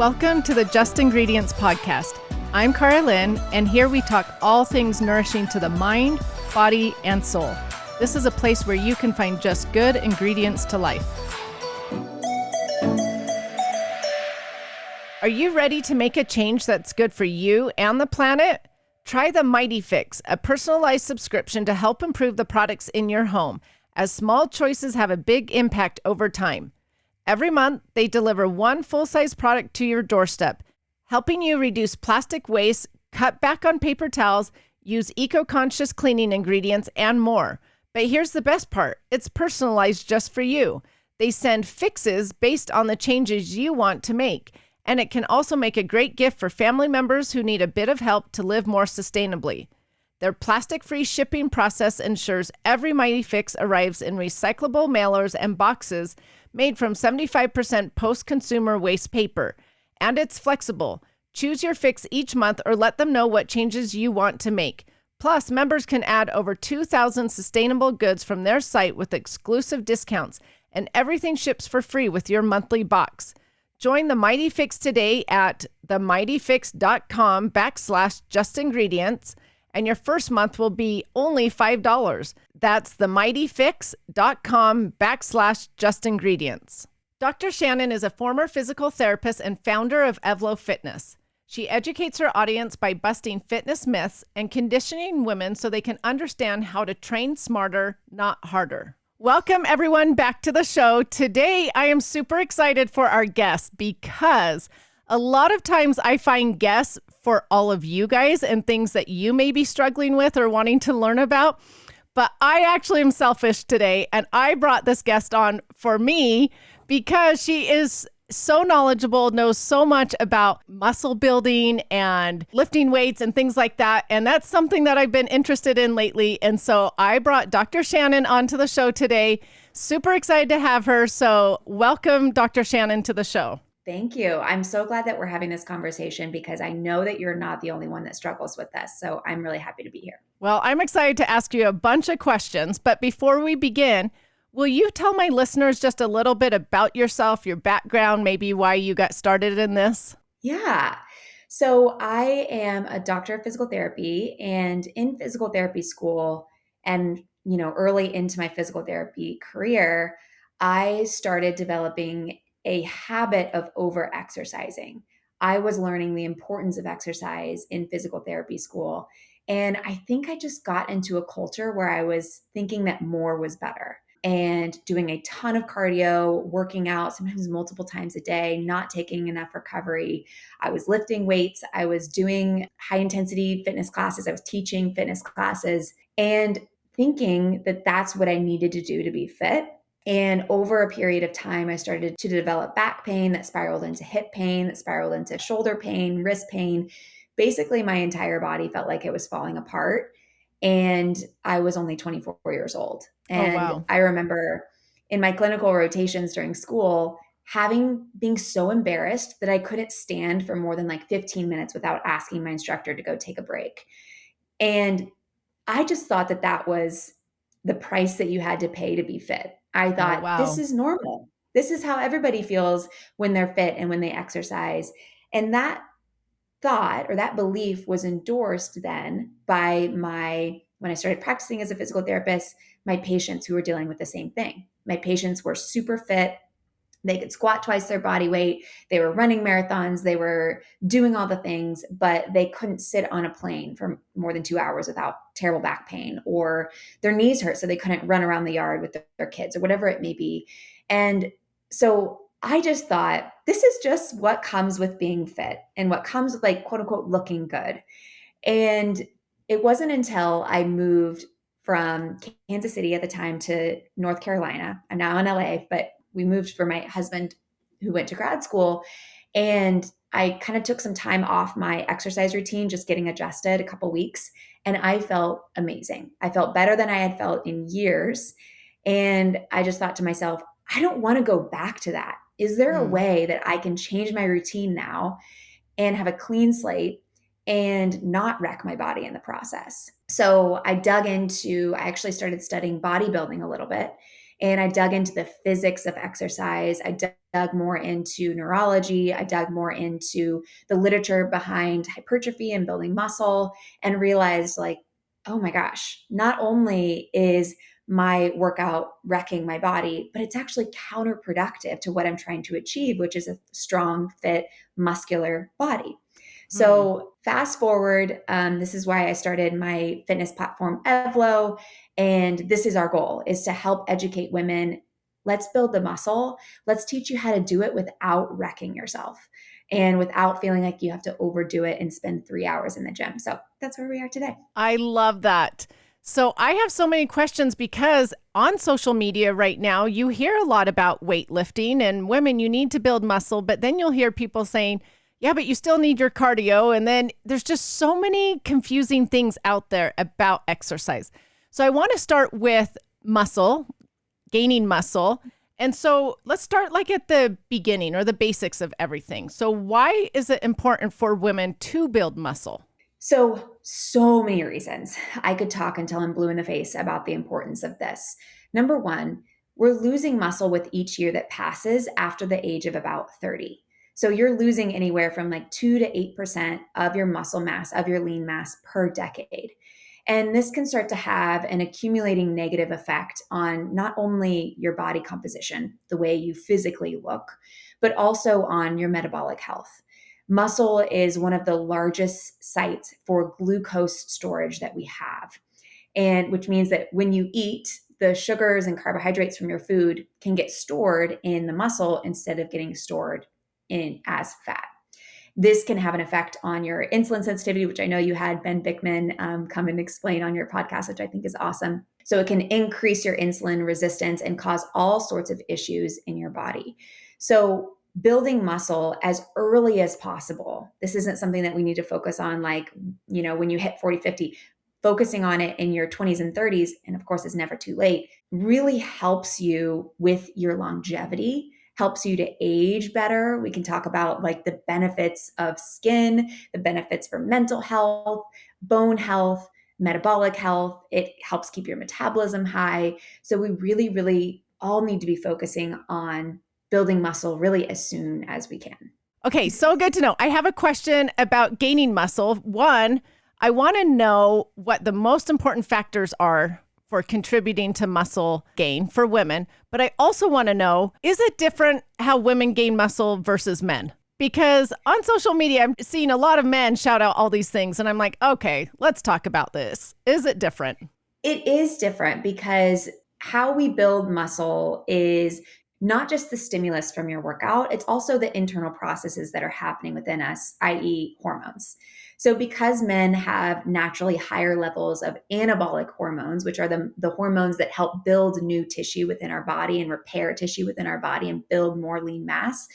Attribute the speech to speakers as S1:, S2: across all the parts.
S1: Welcome to the Just Ingredients podcast. I'm Cara Lynn, and here we talk all things nourishing to the mind, body, and soul. This is a place where you can find just good ingredients to life. Are you ready to make a change that's good for you and the planet? Try the MightyFix, a personalized subscription to help improve the products in your home, as small choices have a big impact over time. Every month, they deliver one full-size product to your doorstep, helping you reduce plastic waste, cut back on paper towels, use eco-conscious cleaning ingredients, and more. But here's the best part. It's personalized just for you. They send fixes based on the changes you want to make, and it can also make a great gift for family members who need a bit of help to live more sustainably. Their plastic-free shipping process ensures every MightyFix arrives in recyclable mailers and boxes made from 75% post-consumer waste paper. And it's flexible. Choose your fix each month or let them know what changes you want to make. Plus, members can add over 2,000 sustainable goods from their site with exclusive discounts, and everything ships for free with your monthly box. Join the MightyFix today at themightyfix.com/justingredients, and your first month will be only $5. That's themightyfix.com/justingredients. Dr. Shannon is a former physical therapist and founder of Evlo Fitness. She educates her audience by busting fitness myths and conditioning women so they can understand how to train smarter, not harder. Welcome everyone back to the show. Today, I am super excited for our guest because a lot of times I find guests for all of you guys and things that you may be struggling with or wanting to learn about. But I actually am selfish today, and I brought this guest on for me because she is so knowledgeable, knows so much about muscle building and lifting weights and things like that. And that's something that I've been interested in lately. And so I brought Dr. Shannon onto the show today. Super excited to have her. So welcome, Dr. Shannon, to the show.
S2: Thank you. I'm so glad that we're having this conversation because I know that you're not the only one that struggles with this. So I'm really happy to be here.
S1: Well, I'm excited to ask you a bunch of questions. But before we begin, will you tell my listeners just a little bit about yourself, your background, maybe why you got started in this?
S2: Yeah. So I am a doctor of physical therapy, and in physical therapy school and, early into my physical therapy career, I started developing a habit of over exercising. I was learning the importance of exercise in physical therapy school. And I think I just got into a culture where I was thinking that more was better and doing a ton of cardio, working out sometimes multiple times a day, not taking enough recovery. I was lifting weights. I was doing high intensity fitness classes. I was teaching fitness classes and thinking that that's what I needed to do to be fit. And over a period of time, I started to develop back pain that spiraled into hip pain, that spiraled into shoulder pain, wrist pain. Basically, my entire body felt like it was falling apart. And I was only 24 years old. And
S1: wow.
S2: I remember in my clinical rotations during school, being so embarrassed that I couldn't stand for more than like 15 minutes without asking my instructor to go take a break. And I just thought that that was the price that you had to pay to be fit. I thought, this is normal. This is how everybody feels when they're fit and when they exercise. And that thought or that belief was endorsed then by when I started practicing as a physical therapist, my patients who were dealing with the same thing. My patients were super fit. They could squat twice their body weight. They were running marathons. They were doing all the things, but they couldn't sit on a plane for more than 2 hours without terrible back pain, or their knees hurt, so they couldn't run around the yard with their kids or whatever it may be. And so I just thought, this is just what comes with being fit and what comes with like, quote unquote, looking good. And it wasn't until I moved from Kansas City at the time to North Carolina. I'm now in LA, but we moved for my husband who went to grad school. And I kind of took some time off my exercise routine, just getting adjusted a couple weeks. And I felt amazing. I felt better than I had felt in years. And I just thought to myself, I don't want to go back to that. Is there a way that I can change my routine now and have a clean slate and not wreck my body in the process? So I actually started studying bodybuilding a little bit. And I dug into the physics of exercise. I dug more into neurology. I dug more into the literature behind hypertrophy and building muscle, and realized like, oh my gosh, not only is my workout wrecking my body, but it's actually counterproductive to what I'm trying to achieve, which is a strong, fit, muscular body. So fast forward, this is why I started my fitness platform, Evlo. And this is our goal, is to help educate women. Let's build the muscle. Let's teach you how to do it without wrecking yourself and without feeling like you have to overdo it and spend 3 hours in the gym. So that's where we are today.
S1: I love that. So I have so many questions because on social media right now, you hear a lot about weightlifting and women, you need to build muscle, but then you'll hear people saying, yeah, but you still need your cardio. And then there's just so many confusing things out there about exercise. So I want to start with muscle, gaining muscle. And so let's start like at the beginning or the basics of everything. So why is it important for women to build muscle?
S2: So many reasons. I could talk until I'm blue in the face about the importance of this. Number one, we're losing muscle with each year that passes after the age of about 30. So you're losing anywhere from like 2 to 8% of your muscle mass, of your lean mass per decade. And this can start to have an accumulating negative effect on not only your body composition, the way you physically look, but also on your metabolic health. Muscle is one of the largest sites for glucose storage that we have. And which means that when you eat, the sugars and carbohydrates from your food can get stored in the muscle instead of getting stored in as fat. This can have an effect on your insulin sensitivity, which I know you had Ben Bickman come and explain on your podcast, which I think is awesome. So it can increase your insulin resistance and cause all sorts of issues in your body. So building muscle as early as possible. This isn't something that we need to focus on like, when you hit 40, 50, focusing on it in your 20s and 30s, and of course it's never too late, really helps you with your longevity, helps you to age better. We can talk about like the benefits of skin, the benefits for mental health, bone health, metabolic health. It helps keep your metabolism high. So we really, really all need to be focusing on building muscle really as soon as we can.
S1: Okay, so good to know. I have a question about gaining muscle. One, I want to know what the most important factors are for contributing to muscle gain for women. But I also want to know, is it different how women gain muscle versus men? Because on social media, I'm seeing a lot of men shout out all these things. And I'm like, okay, let's talk about this. Is it different?
S2: It is different because how we build muscle is not just the stimulus from your workout, it's also the internal processes that are happening within us, i.e. hormones. So because men have naturally higher levels of anabolic hormones, which are the hormones that help build new tissue within our body and repair tissue within our body and build more lean mass,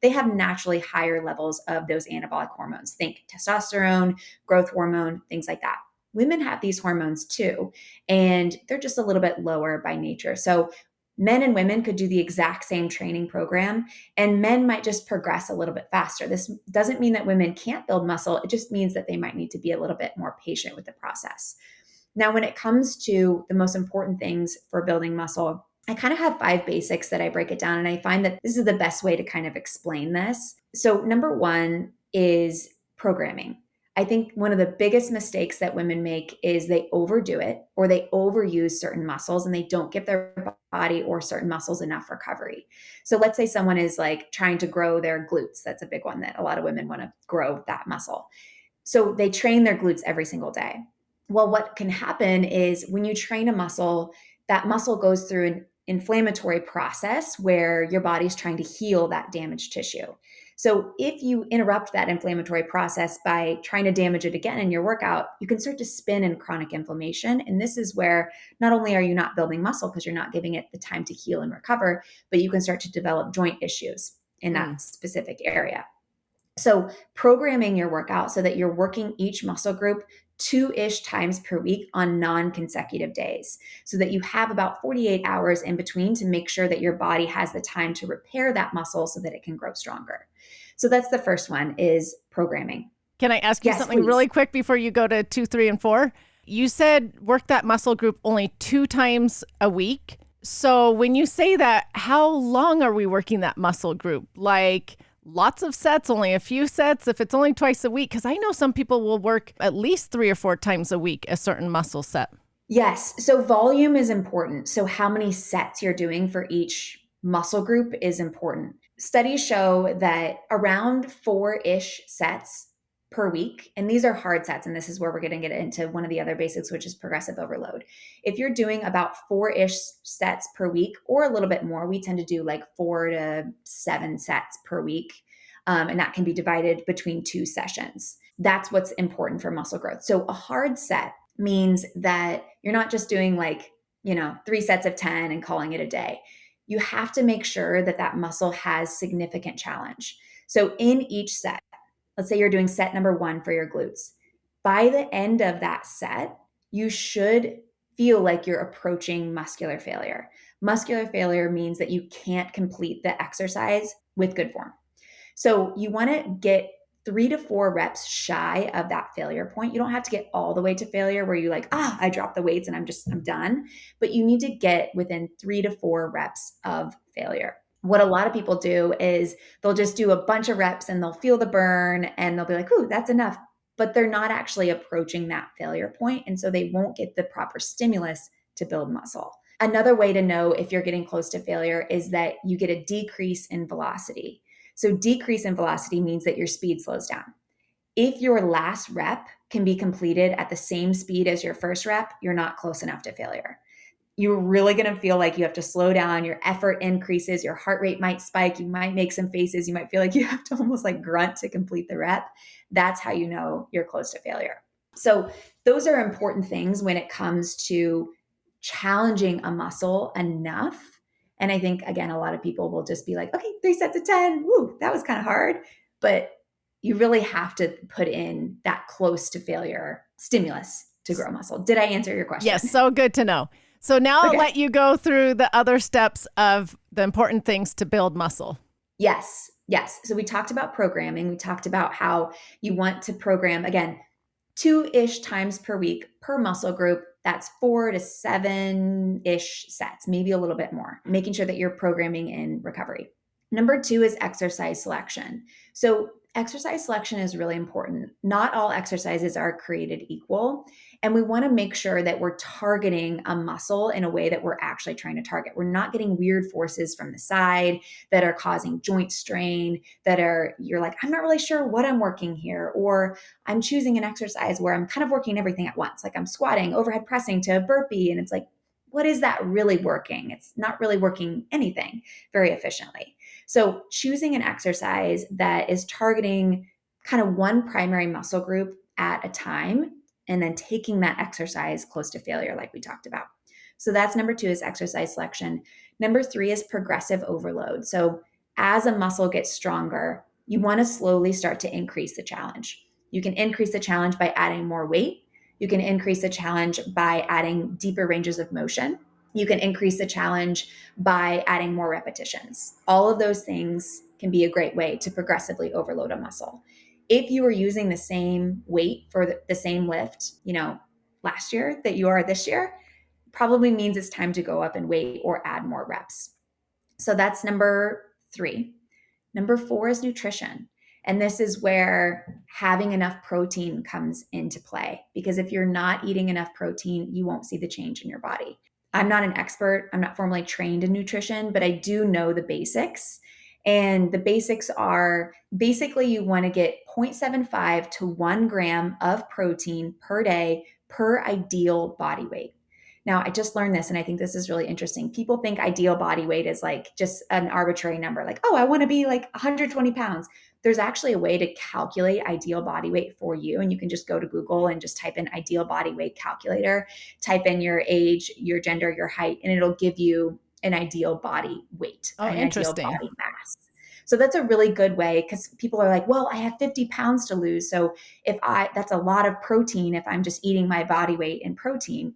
S2: they have naturally higher levels of those anabolic hormones. Think testosterone, growth hormone, things like that. Women have these hormones too, and they're just a little bit lower by nature. So men and women could do the exact same training program, and men might just progress a little bit faster. This doesn't mean that women can't build muscle. It just means that they might need to be a little bit more patient with the process. Now, when it comes to the most important things for building muscle, I kind of have 5 basics that I break it down, and I find that this is the best way to kind of explain this. So number 1 is programming. I think one of the biggest mistakes that women make is they overdo it or they overuse certain muscles and they don't give their body or certain muscles enough recovery. So let's say someone is like trying to grow their glutes. That's a big one that a lot of women want to grow that muscle. So they train their glutes every single day. Well, what can happen is when you train a muscle, that muscle goes through an inflammatory process where your body's trying to heal that damaged tissue. So if you interrupt that inflammatory process by trying to damage it again in your workout, you can start to spin in chronic inflammation. And this is where not only are you not building muscle because you're not giving it the time to heal and recover, but you can start to develop joint issues in that specific area. So programming your workout so that you're working each muscle group 2-ish times per week on non-consecutive days so that you have about 48 hours in between to make sure that your body has the time to repair that muscle so that it can grow stronger. So that's the first one is programming.
S1: Can I ask you something really quick before you go to 2, 3, and 4? You said work that muscle group only 2 times a week. So when you say that, how long are we working that muscle group? Like lots of sets, only a few sets, if it's only twice a week? Because I know some people will work at least 3 or 4 times a week a certain muscle set.
S2: Yes. So volume is important. So how many sets you're doing for each muscle group is important. Studies show that around 4-ish sets per week, and these are hard sets, and this is where we're going to get into one of the other basics, which is progressive overload. If you're doing about 4-ish sets per week or a little bit more, we tend to do like 4 to 7 sets per week. And that can be divided between 2 sessions. That's what's important for muscle growth. So a hard set means that you're not just doing like, 3 sets of 10 and calling it a day. You have to make sure that that muscle has significant challenge. So in each set, let's say you're doing set number 1 for your glutes. By the end of that set, you should feel like you're approaching muscular failure. Muscular failure means that you can't complete the exercise with good form. So you want to get 3 to 4 reps shy of that failure point. You don't have to get all the way to failure where you like, I dropped the weights and I'm done. But you need to get within 3 to 4 reps of failure. What a lot of people do is they'll just do a bunch of reps and they'll feel the burn and they'll be like, ooh, that's enough. But they're not actually approaching that failure point. And so they won't get the proper stimulus to build muscle. Another way to know if you're getting close to failure is that you get a decrease in velocity. So decrease in velocity means that your speed slows down. If your last rep can be completed at the same speed as your first rep, you're not close enough to failure. You're really going to feel like you have to slow down. Your effort increases. Your heart rate might spike. You might make some faces. You might feel like you have to almost like grunt to complete the rep. That's how you know you're close to failure. So those are important things when it comes to challenging a muscle enough. And I think, again, a lot of people will just be like, okay, 3 sets of 10. Woo, that was kind of hard. But you really have to put in that close to failure stimulus to grow muscle. Did I answer your question?
S1: Yes, so good to know. So now I'll let you go through the other steps of the important things to build muscle.
S2: Yes. So we talked about programming. We talked about how you want to program, again, 2-ish times per week per muscle group. That's 4 to 7-ish sets, maybe a little bit more, making sure that you're programming in recovery. Number 2 is exercise selection. So exercise selection is really important. Not all exercises are created equal. And we want to make sure that we're targeting a muscle in a way that we're actually trying to target. We're not getting weird forces from the side that are causing joint strain, you're like, I'm not really sure what I'm working here. Or I'm choosing an exercise where I'm kind of working everything at once. Like I'm squatting, overhead pressing to a burpee. And it's like, what is that really working? It's not really working anything very efficiently. So choosing an exercise that is targeting kind of one primary muscle group at a time, and then taking that exercise close to failure, like we talked about. So that's number 2 is exercise selection. Number 3 is progressive overload. So as a muscle gets stronger, you want to slowly start to increase the challenge. You can increase the challenge by adding more weight. You can increase the challenge by adding deeper ranges of motion. You can increase the challenge by adding more repetitions. All of those things can be a great way to progressively overload a muscle. If you were using the same weight for the same lift, last year that you are this year, probably means it's time to go up in weight or add more reps. So that's number 3. Number 4 is nutrition. And this is where having enough protein comes into play, because if you're not eating enough protein, you won't see the change in your body. I'm not an expert. I'm not formally trained in nutrition, but I do know the basics. And the basics are basically you want to get 0.75 to 1 gram of protein per day per ideal body weight. Now, I just learned this, and I think this is really interesting. People think ideal body weight is like just an arbitrary number, like, oh, I want to be like 120 pounds. There's actually a way to calculate ideal body weight for you. And you can just go to Google and just type in ideal body weight calculator, type in your age, your gender, your height, and it'll give you an ideal body weight,
S1: Oh,
S2: an ideal
S1: interesting.
S2: body mass. So that's a really good way, because people are like, well, I have 50 pounds to lose. So that's a lot of protein if I'm just eating my body weight in protein.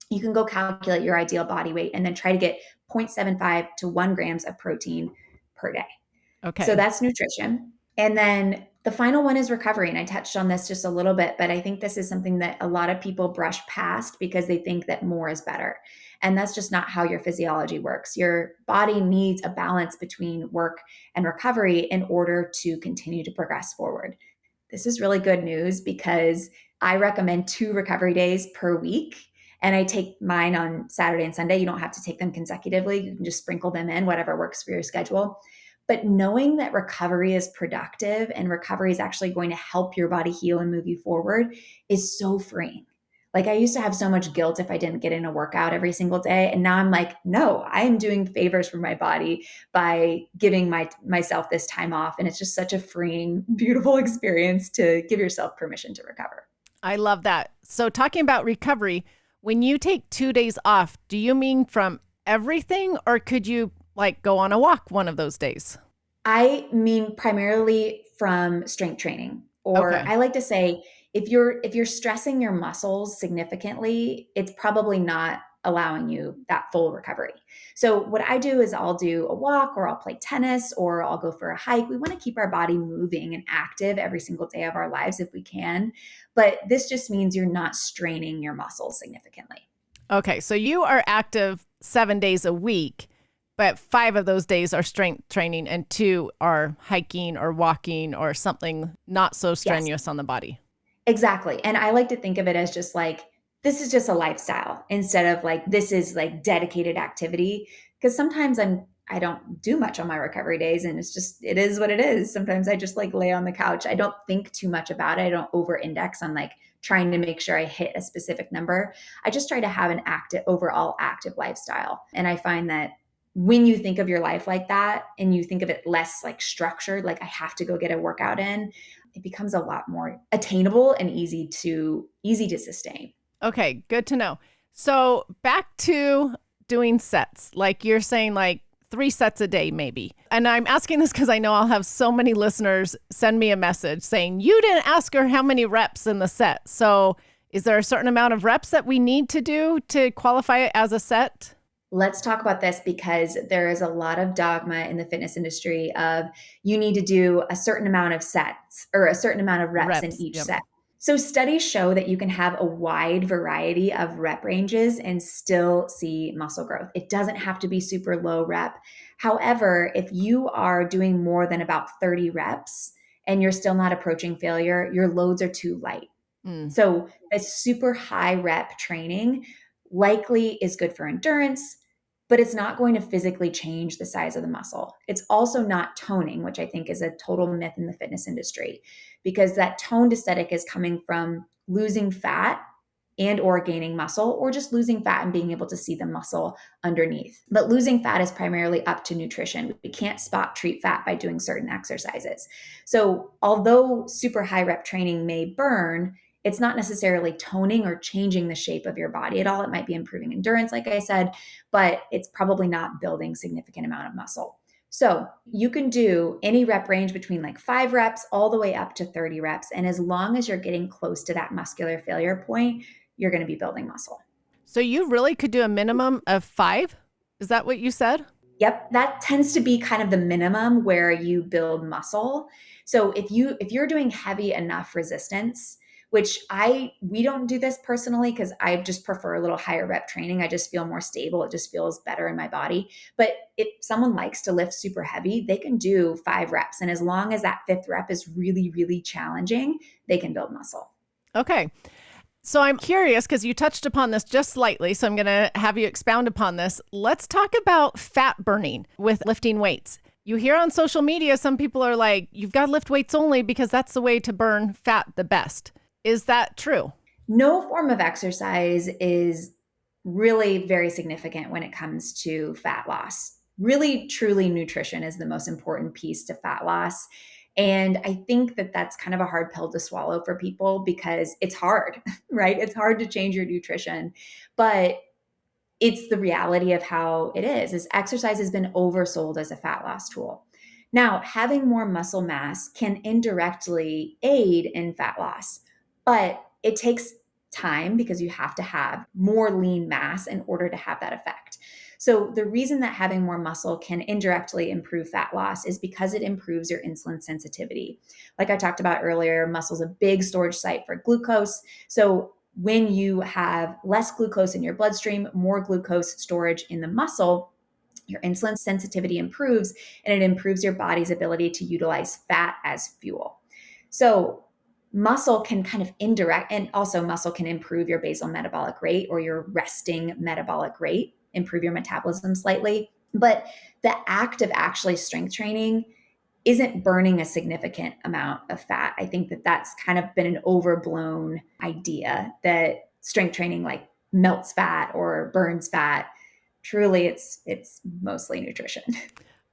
S2: You can go calculate your ideal body weight and then try to get 0.75 to 1 grams of protein per day.
S1: Okay.
S2: So that's nutrition. And then the final one is recovery. And I touched on this just a little bit, but I think this is something that a lot of people brush past because they think that more is better. And that's just not how your physiology works. Your body needs a balance between work and recovery in order to continue to progress forward. This is really good news because I recommend 2 recovery days per week. And I take mine on Saturday and Sunday. You don't have to take them consecutively. You can just sprinkle them in, whatever works for your schedule. But knowing that recovery is productive and recovery is actually going to help your body heal and move you forward is so freeing. Like I used to have so much guilt if I didn't get in a workout every single day. And now I'm like, no, I am doing favors for my body by giving myself this time off. And it's just such a freeing, beautiful experience to give yourself permission to recover.
S1: I love that. So talking about recovery, when you take 2 days off, do you mean from everything, or could you like go on a walk one of those days?
S2: I mean primarily from strength training, or
S1: Okay.
S2: I like to say if you're stressing your muscles significantly, it's probably not allowing you that full recovery. So what I do is I'll do a walk or I'll play tennis or I'll go for a hike. We want to keep our body moving and active every single day of our lives if we can, but this just means you're not straining your muscles significantly.
S1: Okay. So you are active 7 days a week, but 5 of those days are strength training and 2 are hiking or walking or something not so
S2: Yes.
S1: strenuous on the body.
S2: Exactly. And I like to think of it as just like, this is just a lifestyle instead of like, this is like dedicated activity. Cause sometimes I don't do much on my recovery days and it is what it is. Sometimes I just like lay on the couch. I don't think too much about it. I don't over index on like trying to make sure I hit a specific number. I just try to have an overall active lifestyle. And I find that when you think of your life like that and you think of it less like structured, like I have to go get a workout in, it becomes a lot more attainable and easy to sustain.
S1: Okay, good to know. So back to doing sets, like you're saying, like 3 sets a day, maybe. And I'm asking this because I know I'll have so many listeners send me a message saying, you didn't ask her how many reps in the set. So is there a certain amount of reps that we need to do to qualify it as a set?
S2: Let's talk about this because there is a lot of dogma in the fitness industry of you need to do a certain amount of sets or a certain amount of reps in each
S1: Yep.
S2: set. So studies show that you can have a wide variety of rep ranges and still see muscle growth. It doesn't have to be super low rep. However, if you are doing more than about 30 reps and you're still not approaching failure, your loads are too light. So a super high rep training likely is good for endurance, but it's not going to physically change the size of the muscle. It's also not toning, which I think is a total myth in the fitness industry, because that toned aesthetic is coming from losing fat and or gaining muscle, or just losing fat and being able to see the muscle underneath. But losing fat is primarily up to nutrition. We can't spot treat fat by doing certain exercises. So although super high rep training may burn, it's not necessarily toning or changing the shape of your body at all. It might be improving endurance, like I said, but it's probably not building significant amount of muscle. So you can do any rep range between like 5 reps all the way up to 30 reps. And as long as you're getting close to that muscular failure point, you're going to be building muscle.
S1: So you really could do a minimum of 5? Is that what you said?
S2: Yep, that tends to be kind of the minimum where you build muscle. So if you're doing heavy enough resistance, which we don't do this personally because I just prefer a little higher rep training. I just feel more stable. It just feels better in my body. But if someone likes to lift super heavy, they can do 5 reps. And as long as that 5th rep is really, really challenging, they can build muscle.
S1: Okay. So I'm curious because you touched upon this just slightly. So I'm going to have you expound upon this. Let's talk about fat burning with lifting weights. You hear on social media, some people are like, you've got to lift weights only because that's the way to burn fat the best. Is that true?
S2: No form of exercise is really very significant when it comes to fat loss. Really, truly, nutrition is the most important piece to fat loss. And I think that that's kind of a hard pill to swallow for people because it's hard, right? It's hard to change your nutrition, but it's the reality of how it is exercise has been oversold as a fat loss tool. Now, having more muscle mass can indirectly aid in fat loss, but it takes time because you have to have more lean mass in order to have that effect. So the reason that having more muscle can indirectly improve fat loss is because it improves your insulin sensitivity. Like I talked about earlier, muscle is a big storage site for glucose. So when you have less glucose in your bloodstream, more glucose storage in the muscle, your insulin sensitivity improves, and it improves your body's ability to utilize fat as fuel. So muscle can kind of indirect, and also muscle can improve your basal metabolic rate or your resting metabolic rate, improve your metabolism slightly. But the act of actually strength training isn't burning a significant amount of fat. I think that that's kind of been an overblown idea that strength training like melts fat or burns fat. Truly, it's mostly nutrition.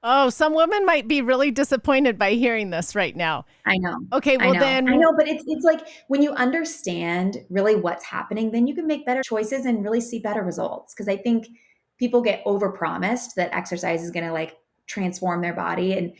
S1: Oh, some women might be really disappointed by hearing this right now.
S2: I know.
S1: Okay, well
S2: I
S1: then,
S2: know, but it's like when you understand really what's happening, then you can make better choices and really see better results. Because I think people get overpromised that exercise is going to like transform their body, and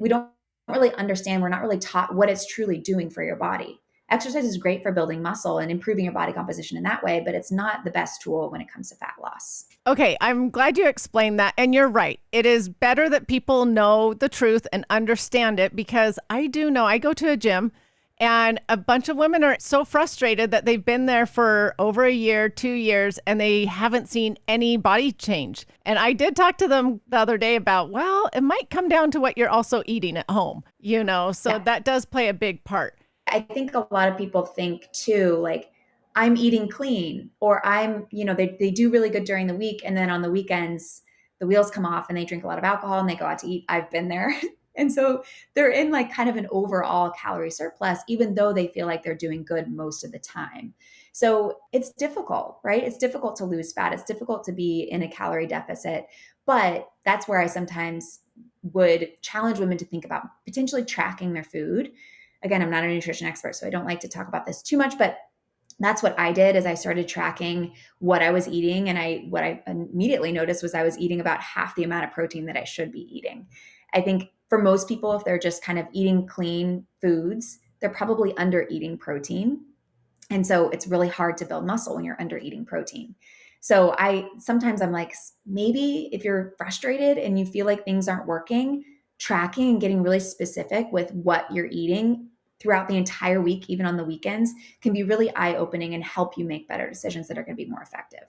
S2: we don't really understand. We're not really taught what it's truly doing for your body. Exercise is great for building muscle and improving your body composition in that way, but it's not the best tool when it comes to fat loss.
S1: okay, I'm glad you explained that. And you're right. It is better that people know the truth and understand it, because I do know I go to a gym and a bunch of women are so frustrated that they've been there for over a year, 2 years, and they haven't seen any body change. And I did talk to them the other day about, well, it might come down to what you're also eating at home, so that does play a big part.
S2: I think a lot of people think too, like, I'm eating clean, or they do really good during the week. And then on the weekends, the wheels come off and they drink a lot of alcohol and they go out to eat. I've been there. And so they're in like kind of an overall calorie surplus, even though they feel like they're doing good most of the time. So it's difficult, right? It's difficult to lose fat. It's difficult to be in a calorie deficit. But that's where I sometimes would challenge women to think about potentially tracking their food. Again, I'm not a nutrition expert, so I don't like to talk about this too much, but that's what I did. Is I started tracking what I was eating. And what I immediately noticed was I was eating about half the amount of protein that I should be eating. I think for most people, if they're just kind of eating clean foods, they're probably under eating protein. And so it's really hard to build muscle when you're under eating protein. So I'm like, maybe if you're frustrated and you feel like things aren't working, tracking and getting really specific with what you're eating throughout the entire week, even on the weekends, can be really eye-opening and help you make better decisions that are going to be more effective.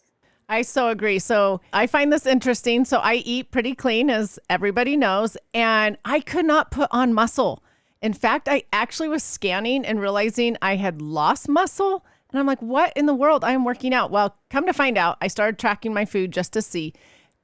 S1: I so agree. So I find this interesting. So I eat pretty clean, as everybody knows, and I could not put on muscle. In fact, I actually was scanning and realizing I had lost muscle. And I'm like, what in the world? I am working out. Well, come to find out, I started tracking my food just to see,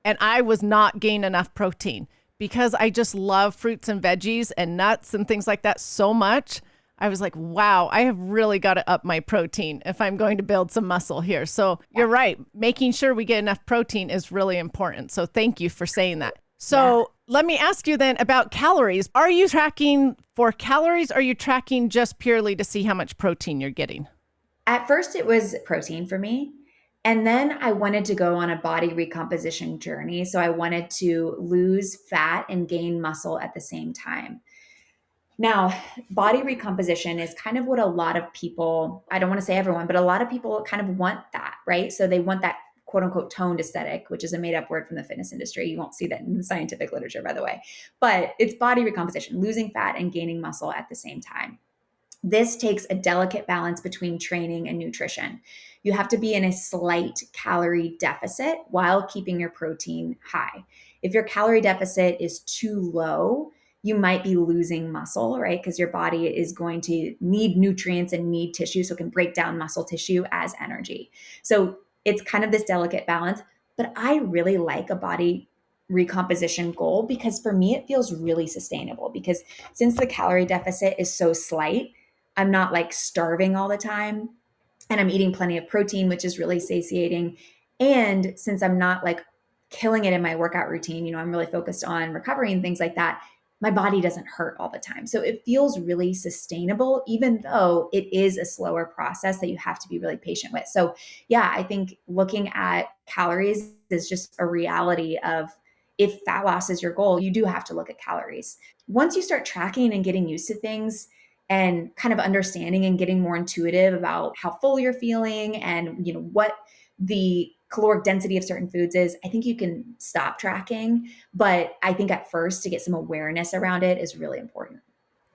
S1: and I was not gaining enough protein because I just love fruits and veggies and nuts and things like that so much. I was like, wow, I have really got to up my protein if I'm going to build some muscle here. So you're right. Making sure we get enough protein is really important. So thank you for saying that. So let me ask you then about calories. Are you tracking for calories? Or are you tracking just purely to see how much protein you're getting?
S2: At first, it was protein for me. And then I wanted to go on a body recomposition journey. So I wanted to lose fat and gain muscle at the same time. Now, body recomposition is kind of what a lot of people, I don't want to say everyone, but a lot of people kind of want that, right? So they want that quote unquote toned aesthetic, which is a made up word from the fitness industry. You won't see that in the scientific literature, by the way. But it's body recomposition, losing fat and gaining muscle at the same time. This takes a delicate balance between training and nutrition. You have to be in a slight calorie deficit while keeping your protein high. If your calorie deficit is too low, you might be losing muscle, right? Because your body is going to need nutrients and need tissue, so it can break down muscle tissue as energy. So it's kind of this delicate balance. But I really like a body recomposition goal because for me, it feels really sustainable because since the calorie deficit is so slight, I'm not like starving all the time and I'm eating plenty of protein, which is really satiating. And since I'm not like killing it in my workout routine, I'm really focused on recovery and things like that, my body doesn't hurt all the time. So it feels really sustainable, even though it is a slower process that you have to be really patient with. So yeah, I think looking at calories is just a reality of if fat loss is your goal, you do have to look at calories. Once you start tracking and getting used to things, and kind of understanding and getting more intuitive about how full you're feeling and what the caloric density of certain foods is, I think you can stop tracking. But I think at first to get some awareness around it is really important.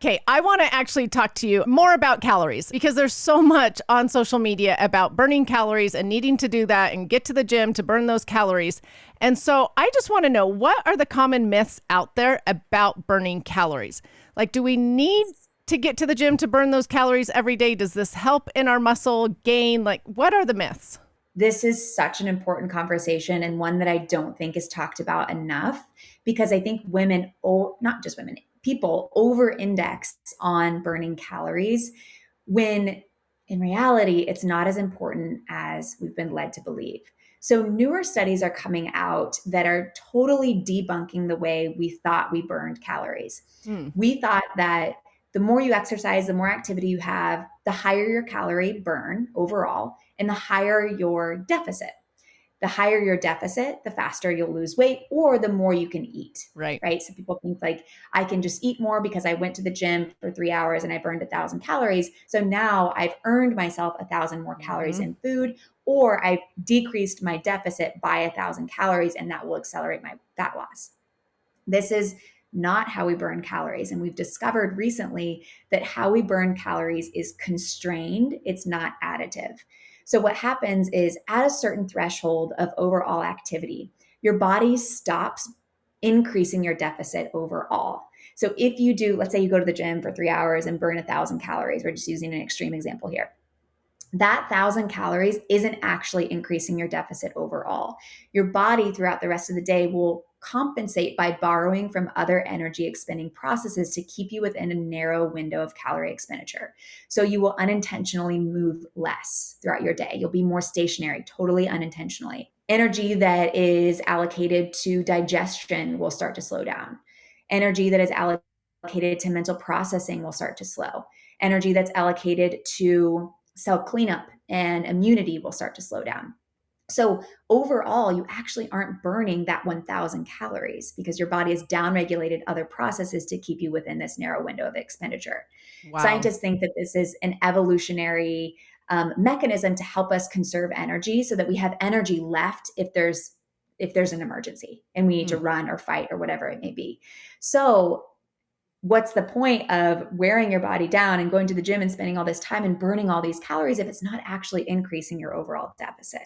S1: Okay, I want to actually talk to you more about calories because there's so much on social media about burning calories and needing to do that and get to the gym to burn those calories. And so I just want to know, what are the common myths out there about burning calories? Like, do we need to get to the gym to burn those calories every day? Does this help in our muscle gain? Like, what are the myths?
S2: This is such an important conversation and one that I don't think is talked about enough, because I think women, not just women, people over index on burning calories when in reality, it's not as important as we've been led to believe. So newer studies are coming out that are totally debunking the way we thought we burned calories. We thought that the more you exercise, the more activity you have, the higher your calorie burn overall, and the higher your deficit. The higher your deficit, the faster you'll lose weight, or the more you can eat.
S1: Right.
S2: So people think like, I can just eat more because I went to the gym for 3 hours and I burned 1,000 calories. So now I've earned myself 1,000 more calories in food, or I decreased my deficit by 1,000 calories, and that will accelerate my fat loss. This is not how we burn calories. And we've discovered recently that how we burn calories is constrained, it's not additive. So what happens is, at a certain threshold of overall activity, your body stops increasing your deficit overall. So if you do, let's say you go to the gym for 3 hours and burn 1,000 calories, we're just using an extreme example here. That 1,000 calories isn't actually increasing your deficit overall. Your body throughout the rest of the day will compensate by borrowing from other energy expending processes to keep you within a narrow window of calorie expenditure. So you will unintentionally move less throughout your day. You'll be more stationary, totally unintentionally. Energy that is allocated to digestion will start to slow down. Energy that is allocated to mental processing will start to slow. Energy that's allocated to cell cleanup and immunity will start to slow down. So overall, you actually aren't burning that 1,000 calories because your body has downregulated other processes to keep you within this narrow window of expenditure.
S1: Wow.
S2: Scientists think that this is an evolutionary mechanism to help us conserve energy so that we have energy left if there's an emergency and we need to run or fight or whatever it may be. So what's the point of wearing your body down and going to the gym and spending all this time and burning all these calories if it's not actually increasing your overall deficit?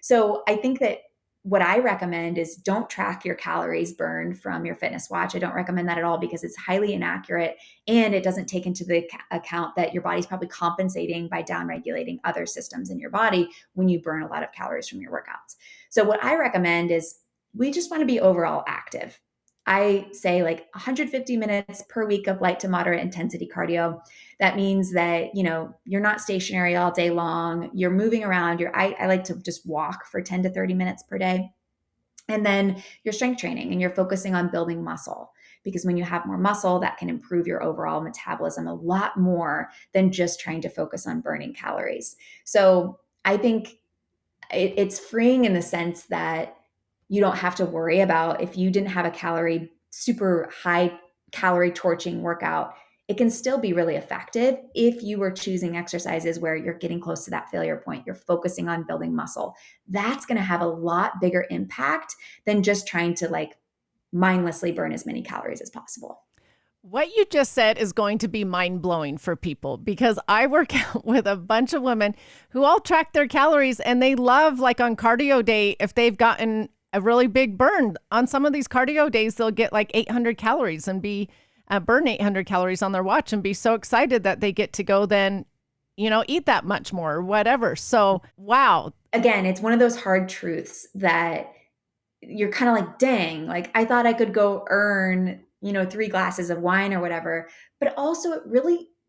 S2: So I think that what I recommend is, don't track your calories burned from your fitness watch. I don't recommend that at all because it's highly inaccurate, and it doesn't take into the account that your body's probably compensating by downregulating other systems in your body when you burn a lot of calories from your workouts. So what I recommend is, we just want to be overall active. I say like 150 minutes per week of light to moderate intensity cardio. That means that, you're not stationary all day long. You're moving around. I like to just walk for 10 to 30 minutes per day. And then you're strength training and you're focusing on building muscle, because when you have more muscle, that can improve your overall metabolism a lot more than just trying to focus on burning calories. So I think it's freeing in the sense that you don't have to worry about, if you didn't have a super high calorie torching workout, it can still be really effective if you were choosing exercises where you're getting close to that failure point. You're focusing on building muscle. That's going to have a lot bigger impact than just trying to mindlessly burn as many calories as possible.
S1: What you just said is going to be mind-blowing for people, because I work out with a bunch of women who all track their calories, and they love, like on cardio day, if they've gotten a really big burn on some of these cardio days, they'll get like 800 calories and burn 800 calories on their watch and be so excited that they get to go then, eat that much more or whatever. So, wow.
S2: Again, it's one of those hard truths that you're kind of like, dang, like I thought I could go earn, 3 glasses of wine or whatever. But also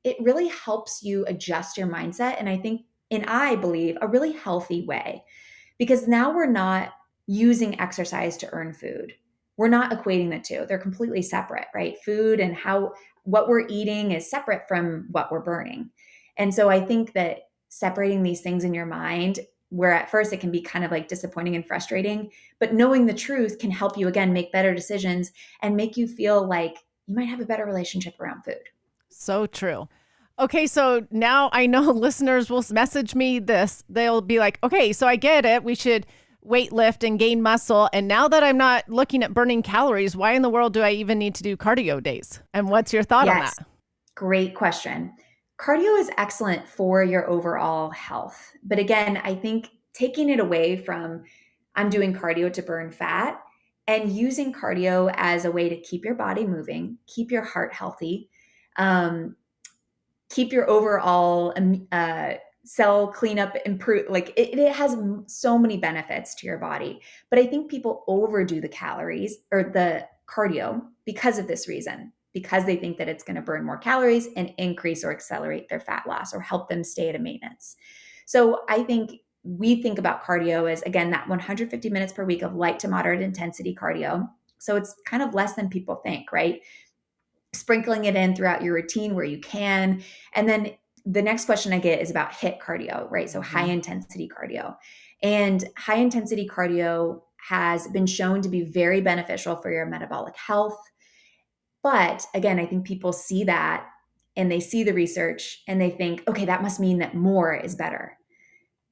S2: it really helps you adjust your mindset. And I believe a really healthy way, because now we're not using exercise to earn food. We're not equating the two. They're completely separate, right? Food and what we're eating is separate from what we're burning. And so I think that separating these things in your mind, where at first it can be kind of like disappointing and frustrating, but knowing the truth can help you, again, make better decisions and make you feel like you might have a better relationship around food.
S1: So true. Okay, so now I know listeners will message me this. They'll be like, okay, so I get it. We should weight lift and gain muscle. And now that I'm not looking at burning calories, why in the world do I even need to do cardio days? And what's your thought on that?
S2: Great question. Cardio is excellent for your overall health. But again, I think taking it away from I'm doing cardio to burn fat and using cardio as a way to keep your body moving, keep your heart healthy, um, keep your overall cell cleanup improve. Like it has so many benefits to your body. But I think people overdo the calories or the cardio because of this reason, because they think that it's going to burn more calories and increase or accelerate their fat loss or help them stay at a maintenance. So I think we think about cardio as, again, that 150 minutes per week of light to moderate intensity cardio. So it's kind of less than people think, right? Sprinkling it in throughout your routine where you can. And then the next question I get is about HIIT cardio, right? So high intensity cardio. And high intensity cardio has been shown to be very beneficial for your metabolic health. But again, I think people see that and they see the research and they think, okay, that must mean that more is better.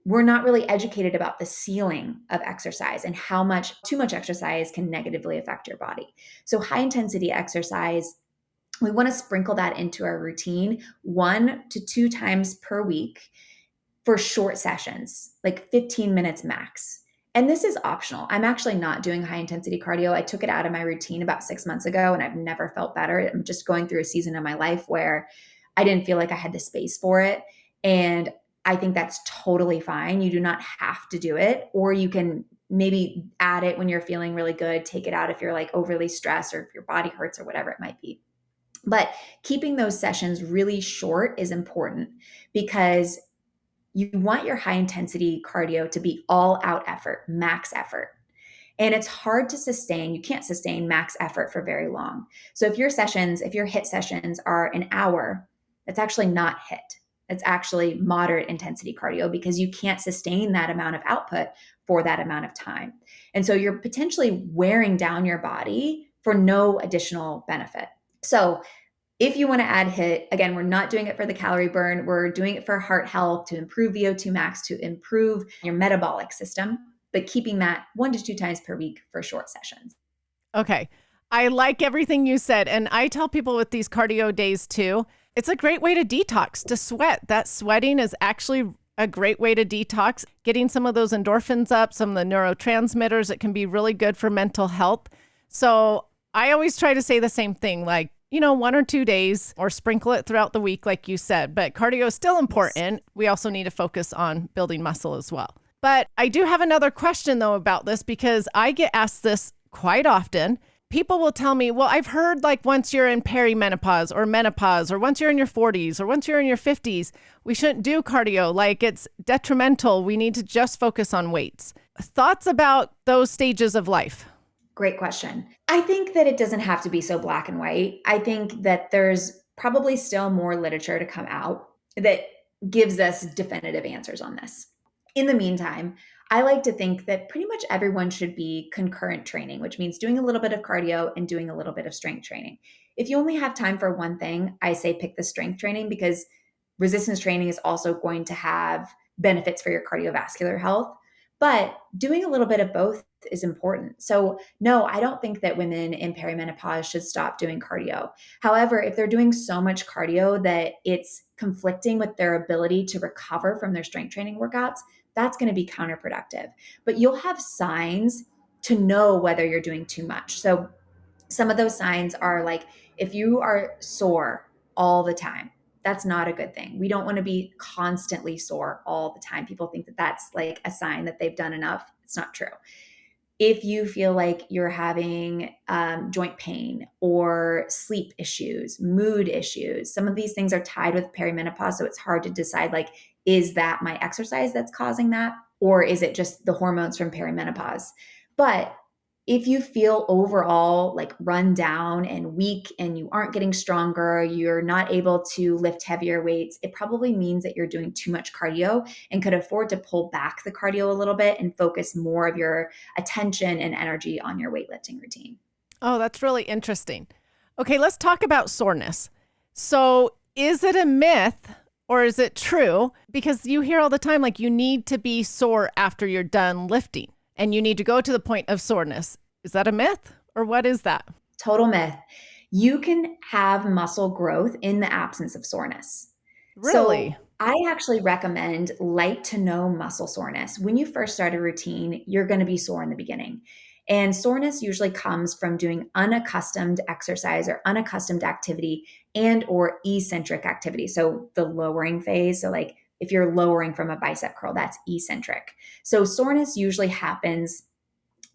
S2: We're not really educated about the ceiling of exercise and how much too much exercise can negatively affect your body. So high intensity exercise, we want to sprinkle that into our routine 1 to 2 times per week for short sessions, like 15 minutes max. And this is optional. I'm actually not doing high intensity cardio. I took it out of my routine about 6 months ago and I've never felt better. I'm just going through a season of my life where I didn't feel like I had the space for it. And I think that's totally fine. You do not have to do it, or you can maybe add it when you're feeling really good, take it out if you're like overly stressed or if your body hurts or whatever it might be. But keeping those sessions really short is important because you want your high intensity cardio to be all out effort, max effort. And it's hard to sustain. You can't sustain max effort for very long. So if your HIIT sessions are an hour, that's actually not HIIT. It's actually moderate intensity cardio because you can't sustain that amount of output for that amount of time. And so you're potentially wearing down your body for no additional benefit. So if you want to add HIIT, again, we're not doing it for the calorie burn. We're doing it for heart health, to improve VO2 max, to improve your metabolic system, but keeping that 1 to 2 times per week for short sessions.
S1: Okay. I like everything you said. And I tell people with these cardio days too, it's a great way to detox, to sweat. That sweating is actually a great way to detox, getting some of those endorphins up, some of the neurotransmitters. It can be really good for mental health. So I always try to say the same thing, like, 1 or 2 days or sprinkle it throughout the week, like you said. But cardio is still important. We also need to focus on building muscle as well. But I do have another question, though, about this because I get asked this quite often. People will tell me, well, I've heard like once you're in perimenopause or menopause, or once you're in your 40s or once you're in your 50s, we shouldn't do cardio. Like it's detrimental. We need to just focus on weights. Thoughts about those stages of life?
S2: Great question. I think that it doesn't have to be so black and white. I think that there's probably still more literature to come out that gives us definitive answers on this. In the meantime, I like to think that pretty much everyone should be concurrent training, which means doing a little bit of cardio and doing a little bit of strength training. If you only have time for one thing, I say pick the strength training because resistance training is also going to have benefits for your cardiovascular health. But doing a little bit of both is important. So no, I don't think that women in perimenopause should stop doing cardio. However, if they're doing so much cardio that it's conflicting with their ability to recover from their strength training workouts, that's going to be counterproductive. But you'll have signs to know whether you're doing too much. So some of those signs are like if you are sore all the time, that's not a good thing. We don't want to be constantly sore all the time. People think that that's like a sign that they've done enough. It's not true. If you feel like you're having joint pain or sleep issues, mood issues, some of these things are tied with perimenopause. So it's hard to decide, like, is that my exercise that's causing that? Or is it just the hormones from perimenopause? But if you feel overall like run down and weak and you aren't getting stronger, you're not able to lift heavier weights, it probably means that you're doing too much cardio and could afford to pull back the cardio a little bit and focus more of your attention and energy on your weightlifting routine.
S1: Oh, that's really interesting. Okay, let's talk about soreness. So is it a myth or is it true? Because you hear all the time, like you need to be sore after you're done lifting and you need to go to the point of soreness. Is that a myth or what is that?
S2: Total myth. you can have muscle growth in the absence of soreness.
S1: Really?
S2: So I actually recommend light to no muscle soreness. When you first start a routine, you're going to be sore in the beginning. And soreness usually comes from doing unaccustomed exercise or unaccustomed activity and or eccentric activity. So the lowering phase, so like if you're lowering from a bicep curl, that's eccentric. So soreness usually happens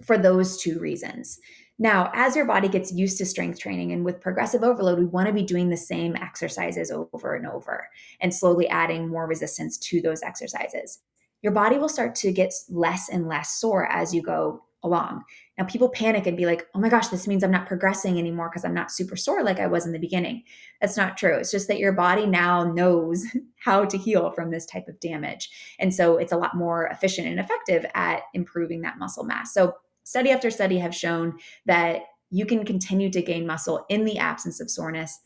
S2: for those two reasons. Now, as your body gets used to strength training and with progressive overload, we want to be doing the same exercises over and over and slowly adding more resistance to those exercises. Your body will start to get less and less sore as you go along. Now, people panic and be like, oh my gosh, this means I'm not progressing anymore because I'm not super sore like I was in the beginning. That's not true. It's just that your body now knows how to heal from this type of damage. And so it's a lot more efficient and effective at improving that muscle mass. So study after study have shown that you can continue to gain muscle in the absence of soreness.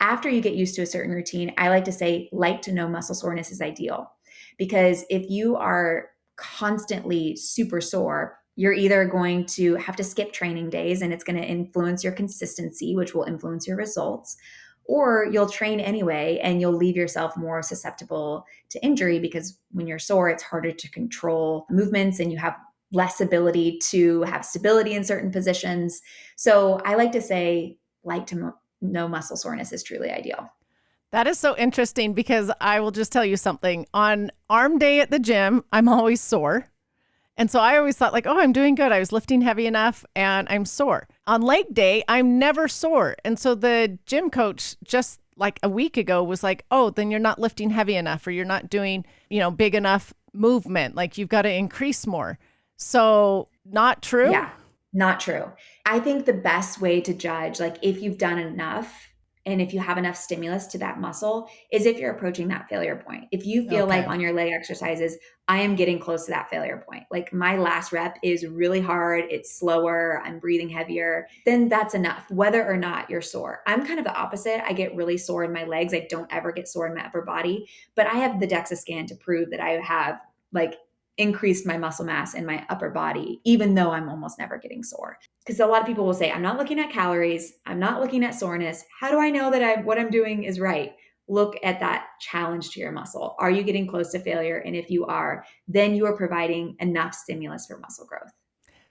S2: After you get used to a certain routine, I like to say light to no muscle soreness is ideal. Because if you are constantly super sore, you're either going to have to skip training days and it's going to influence your consistency, which will influence your results, or you'll train anyway and you'll leave yourself more susceptible to injury because when you're sore, it's harder to control movements and you have less ability to have stability in certain positions. So I like to say light to no muscle soreness is truly ideal.
S1: That is so interesting because I will just tell you something. On arm day at the gym, I'm always sore. And so I always thought like, oh, I'm doing good. I was lifting heavy enough and I'm sore. On leg day, I'm never sore. And so the gym coach just like a week ago was like, oh, then you're not lifting heavy enough or you're not doing, big enough movement. Like you've got to increase more. So not true.
S2: Yeah, not true. I think the best way to judge, like if you've done enough and if you have enough stimulus to that muscle, is if you're approaching that failure point. If you feel like
S1: Okay.
S2: on your leg exercises, I am getting close to that failure point. Like my last rep is really hard, it's slower, I'm breathing heavier, then that's enough, whether or not you're sore. I'm kind of the opposite. I get really sore in my legs. I don't ever get sore in my upper body, but I have the DEXA scan to prove that I have like increased my muscle mass in my upper body, even though I'm almost never getting sore. Because a lot of people will say, I'm not looking at calories, I'm not looking at soreness. How do I know that what I'm doing is right? Look at that challenge to your muscle. Are you getting close to failure? And if you are, then you are providing enough stimulus for muscle growth.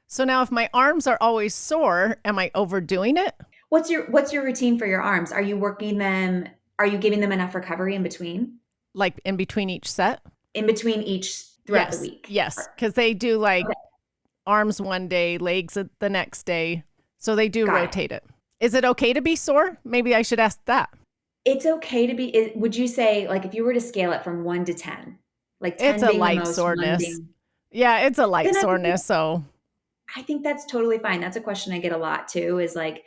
S1: So now if my arms are always sore, am I overdoing it?
S2: What's your routine for your arms? Are you working them? Are you giving them enough recovery in between?
S1: Like in between each set?
S2: In between each throughout the
S1: Yes.
S2: week?
S1: Yes. Because they do like
S2: Okay,
S1: arms one day, legs the next day. So they do
S2: got it.
S1: rotate it. Is it okay to be sore? Maybe I should ask that.
S2: It's okay to be, would you say, like, if you were to scale it from 1 to 10, like
S1: It's
S2: 10
S1: a
S2: being the
S1: light
S2: most, 1
S1: soreness.
S2: being,
S1: Yeah, it's a light
S2: then
S1: soreness. So
S2: I think that's totally fine. That's a question I get a lot too, is like,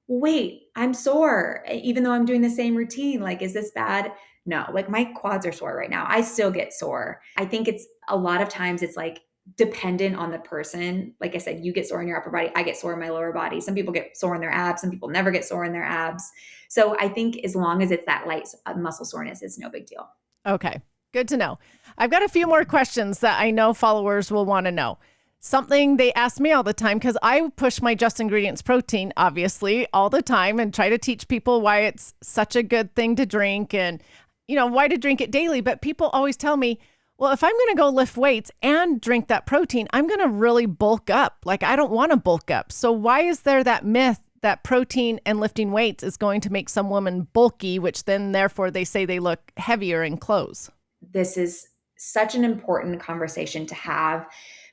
S2: wait, I'm sore, even though I'm doing the same routine. Like, is this bad? No, like my quads are sore right now. I still get sore. I think it's a lot of times it's like dependent on the person. Like I said, you get sore in your upper body. I get sore in my lower body. Some people get sore in their abs. Some people never get sore in their abs. So I think as long as it's that light muscle soreness, it's no big deal.
S1: okay, good to know. I've got a few more questions that I know followers will want to know. Something they ask me all the time because I push my Just Ingredients protein, obviously, all the time and try to teach people why it's such a good thing to drink and, why to drink it daily. But people always tell me, well, if I'm going to go lift weights and drink that protein, I'm going to really bulk up. Like, I don't want to bulk up. So why is there that myth that protein and lifting weights is going to make some women bulky, which then therefore they say they look heavier in clothes?
S2: This is such an important conversation to have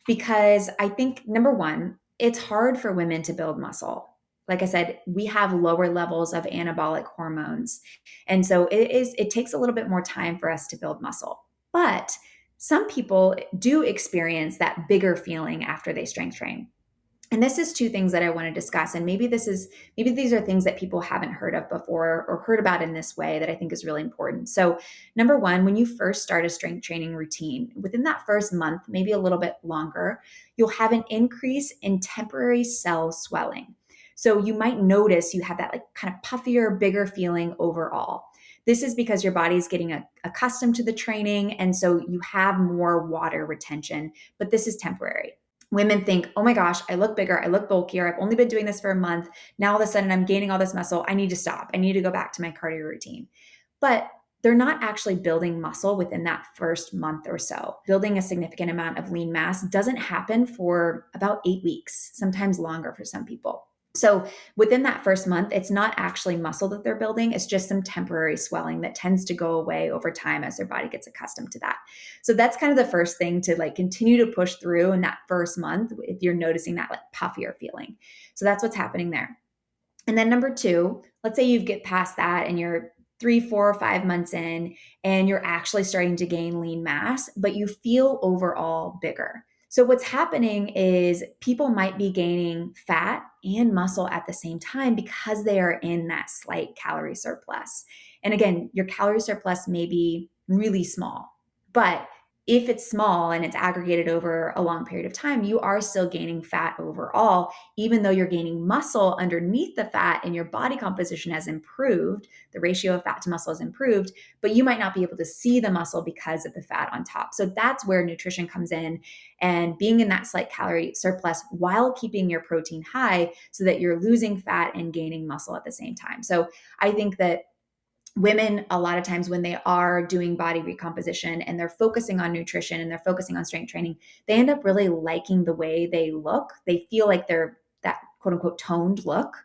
S2: because I think number one, it's hard for women to build muscle. Like I said, we have lower levels of anabolic hormones. And so it takes a little bit more time for us to build muscle. But some people do experience that bigger feeling after they strength train. And this is two things that I want to discuss. And maybe these are things that people haven't heard of before or heard about in this way that I think is really important. So, number one, when you first start a strength training routine, within that first month, maybe a little bit longer, you'll have an increase in temporary cell swelling. So you might notice you have that like kind of puffier, bigger feeling overall. This is because your body is getting accustomed to the training. And so you have more water retention, but this is temporary. women think, oh my gosh, I look bigger, I look bulkier, I've only been doing this for a month. Now all of a sudden I'm gaining all this muscle. I need to stop. I need to go back to my cardio routine. But they're not actually building muscle within that first month or so. Building a significant amount of lean mass doesn't happen for about 8 weeks, sometimes longer for some people. So within that first month, it's not actually muscle that they're building. It's just some temporary swelling that tends to go away over time as their body gets accustomed to that. So that's kind of the first thing to like continue to push through in that first month if you're noticing that like puffier feeling. So that's what's happening there. And then number two, let's say you get past that and you're 3, 4, or 5 months in and you're actually starting to gain lean mass, but you feel overall bigger. So what's happening is people might be gaining fat and muscle at the same time because they are in that slight calorie surplus. And again, your calorie surplus may be really small, but if it's small and it's aggregated over a long period of time, you are still gaining fat overall, even though you're gaining muscle underneath the fat and your body composition has improved, the ratio of fat to muscle has improved, but you might not be able to see the muscle because of the fat on top. So that's where nutrition comes in, and being in that slight calorie surplus while keeping your protein high so that you're losing fat and gaining muscle at the same time. So I think that women, a lot of times when they are doing body recomposition and they're focusing on nutrition and they're focusing on strength training, they end up really liking the way they look. They feel like they're that quote unquote toned look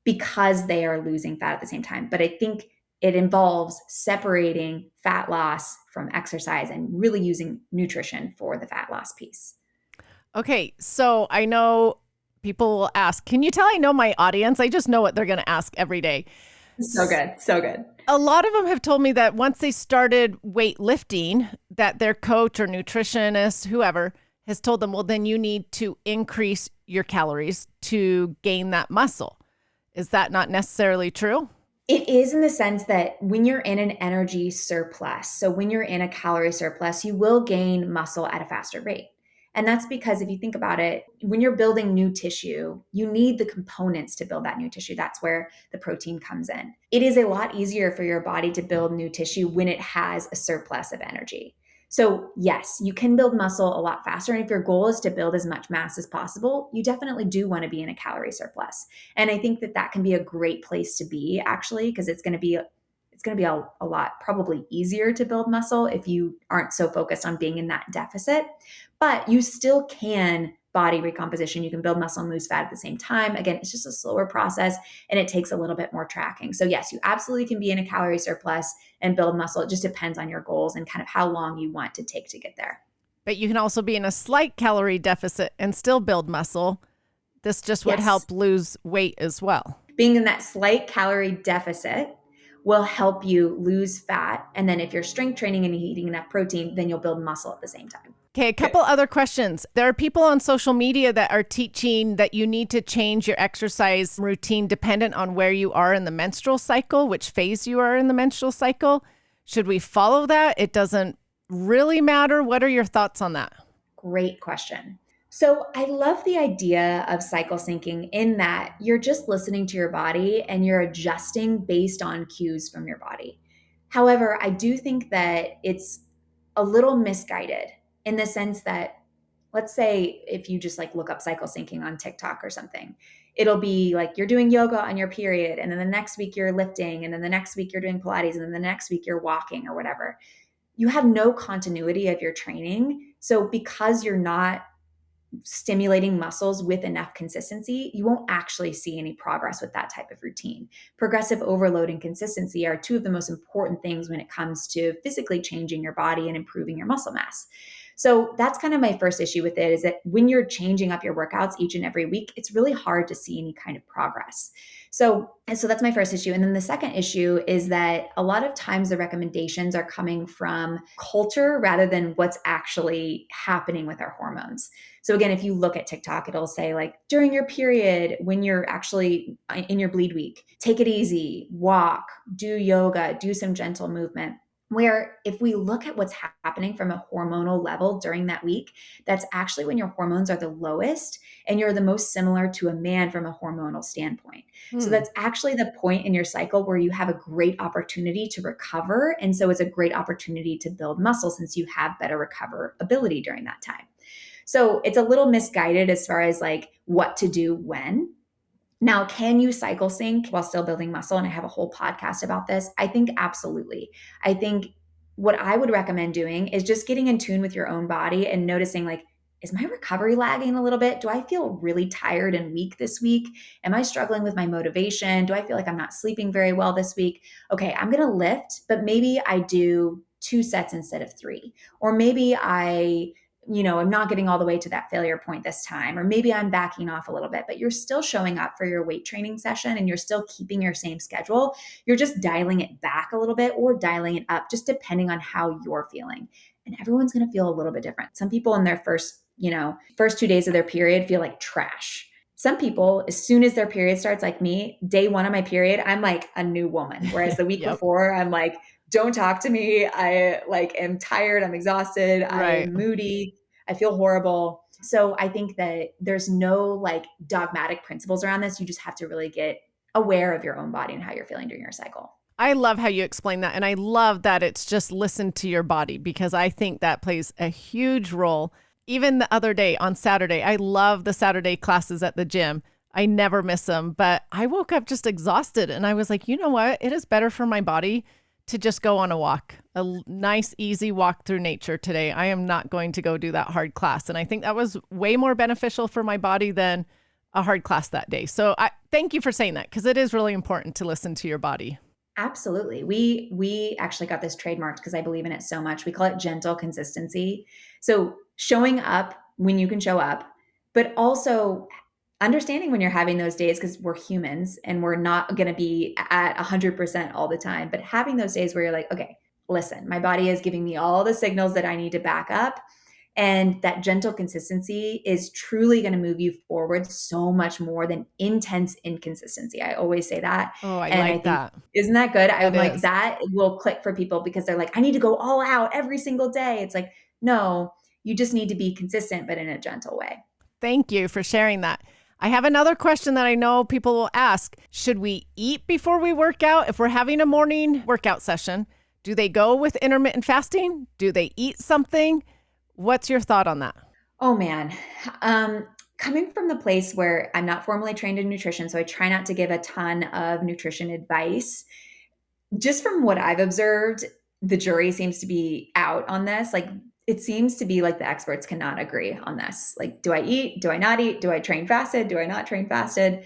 S2: because they are losing fat at the same time. But I think it involves separating fat loss from exercise and really using nutrition for the fat loss piece.
S1: Okay, so I know people will ask, can you tell I know my audience? I just know what they're going to ask every day.
S2: So good. So good.
S1: A lot of them have told me that once they started weightlifting, that their coach or nutritionist, whoever, has told them, well, then you need to increase your calories to gain that muscle. Is that not necessarily true?
S2: It is, in the sense that when you're in an energy surplus, so when you're in a calorie surplus, you will gain muscle at a faster rate. And that's because if you think about it, when you're building new tissue, you need the components to build that new tissue. That's where the protein comes in. It is a lot easier for your body to build new tissue when it has a surplus of energy. So yes, you can build muscle a lot faster. And if your goal is to build as much mass as possible, you definitely do want to be in a calorie surplus. And I think that that can be a great place to be, actually, because it's going to be a lot probably easier to build muscle if you aren't so focused on being in that deficit. But you still can body recomposition. You can build muscle and lose fat at the same time. Again, it's just a slower process and it takes a little bit more tracking. So yes, you absolutely can be in a calorie surplus and build muscle. It just depends on your goals and kind of how long you want to take to get there.
S1: But you can also be in a slight calorie deficit and still build muscle. This just would help lose weight as well.
S2: Being in that slight calorie deficit will help you lose fat. And then if you're strength training and eating enough protein, then you'll build muscle at the same time.
S1: Okay, a couple other questions. There are people on social media that are teaching that you need to change your exercise routine dependent on where you are in the menstrual cycle, which phase you are in the menstrual cycle. Should we follow that? It doesn't really matter. What are your thoughts on that?
S2: Great question. So I love the idea of cycle syncing in that you're just listening to your body and you're adjusting based on cues from your body. However, I do think that it's a little misguided in the sense that, let's say if you just like look up cycle syncing on TikTok or something, it'll be like you're doing yoga on your period, and then the next week you're lifting, and then the next week you're doing Pilates, and then the next week you're walking or whatever. You have no continuity of your training. So because you're not stimulating muscles with enough consistency, you won't actually see any progress with that type of routine. Progressive overload and consistency are two of the most important things when it comes to physically changing your body and improving your muscle mass. So that's kind of my first issue with it, is that when you're changing up your workouts each and every week, it's really hard to see any kind of progress. So that's my first issue. And then the second issue is that a lot of times the recommendations are coming from culture rather than what's actually happening with our hormones. So again, if you look at TikTok, it'll say like during your period, when you're actually in your bleed week, take it easy, walk, do yoga, do some gentle movement. Where if we look at what's happening from a hormonal level during that week, that's actually when your hormones are the lowest and you're the most similar to a man from a hormonal standpoint. So that's actually the point in your cycle where you have a great opportunity to recover. And so it's a great opportunity to build muscle since you have better recoverability during that time. So it's a little misguided as far as like what to do when. Now, can you cycle sync while still building muscle? And I have a whole podcast about this. I think absolutely. I think what I would recommend doing is just getting in tune with your own body and noticing, like, is my recovery lagging a little bit? Do I feel really tired and weak this week? Am I struggling with my motivation? Do I feel like I'm not sleeping very well this week? Okay, I'm going to lift, but maybe I do 2 sets instead of 3. Or maybe I'm not getting all the way to that failure point this time, or maybe I'm backing off a little bit, but you're still showing up for your weight training session and you're still keeping your same schedule. You're just dialing it back a little bit or dialing it up, just depending on how you're feeling. And everyone's going to feel a little bit different. Some people in their first 2 days of their period feel like trash. Some people, as soon as their period starts, like me, day 1 of my period, I'm like a new woman. Whereas the week
S1: Yep.
S2: before, I'm like, don't talk to me. I like am tired. I'm exhausted.
S1: Right.
S2: I'm moody. I feel horrible. So I think that there's no like dogmatic principles around this. You just have to really get aware of your own body and how you're feeling during your cycle.
S1: I love how you explain that. And I love that it's just listen to your body, because I think that plays a huge role. Even the other day on Saturday, I love the Saturday classes at the gym. I never miss them, but I woke up just exhausted and I was like, you know what? It is better for my body to just go on a walk, nice, easy walk through nature today. I am not going to go do that hard class. And I think that was way more beneficial for my body than a hard class that day. So I thank you for saying that, because it is really important to listen to your body.
S2: Absolutely. We actually got this trademarked because I believe in it so much. We call it gentle consistency. So showing up when you can show up, but also understanding when you're having those days, because we're humans and we're not going to be at 100% all the time, but having those days where you're like, okay, listen, my body is giving me all the signals that I need to back up. And that gentle consistency is truly going to move you forward so much more than intense inconsistency. I always say that.
S1: Oh, I
S2: And I
S1: like
S2: think,
S1: that.
S2: isn't that good?
S1: It
S2: I'm like,
S1: is.
S2: that will click for people because they're like, I need to go all out every single day. It's like, no, you just need to be consistent, but in a gentle way.
S1: Thank you for sharing that. I have another question that I know people will ask. Should we eat before we work out? If we're having a morning workout session, do they go with intermittent fasting? Do they eat something? What's your thought on that?
S2: Oh man. Coming from the place where I'm not formally trained in nutrition, so I try not to give a ton of nutrition advice. Just from what I've observed, the jury seems to be out on this. Like, it seems to be like the experts cannot agree on this. Like, do I eat? Do I not eat? Do I train fasted? Do I not train fasted?